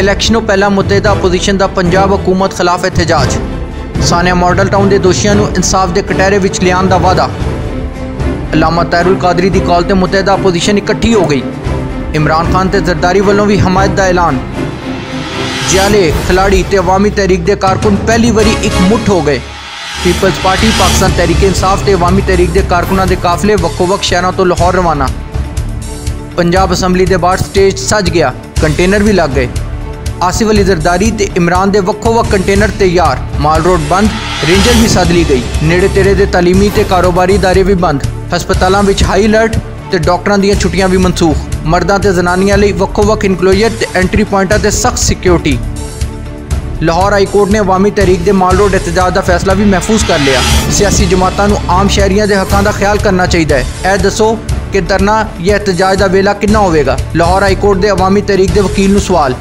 इलैक्शनों पहला मुतहदा अपोजिशन का पंजाब हुकूमत खिलाफ एहतजाज। सानिया मॉडल टाउन के दोषियों को इंसाफ के कटहरे में लियान का वादा। अल्लामा ताहिरुल कादरी की कॉल से मुतहदा अपोजिशन इकट्ठी हो गई। इमरान खान ते जरदारी वालों भी हमायत का ऐलान। जियाले खिलाड़ी ते अवामी तहरीक के कारकुन पहली बारी एक मुठ हो गए। पीपल्स पार्टी पाकिस्तान तहरीक इंसाफ ते अवामी तहरीक के कारकुनां के काफिले वक्को-वक् शहरों तो लाहौर रवाना। पंजाब असैम्बली के बाहर स्टेज सज गया, कंटेनर भी लग गए। आसिफ अली जरदारी ते इमरान के वक्को-वक् कंटेनर तैयार। माल रोड बंद, रेंजर भी सद ली गई। नेड़े तेड़े के तालीमी ते कारोबारी इदारे भी बंद। हस्पतालों में हाई अलर्ट ते डॉक्टरों दी छुट्टियां भी मनसूख। मर्दां ते जनानियां लई वक्को-वक् इनक्लोजर ते एंट्री पॉइंटां ते सख्त सिक्योरिटी। लाहौर हाई कोर्ट ने अवामी तहरीक के माल रोड एहतजाज का फैसला भी महफूज कर लिया। सियासी जमातों को आम शहरियों के हकों का ख्याल करना चाहिए। यह दसो कि धरना या एहतजाज का वेला कितना होगा। लाहौर हाई कोर्ट के अवामी तहरीक के वकील नूं सवाल।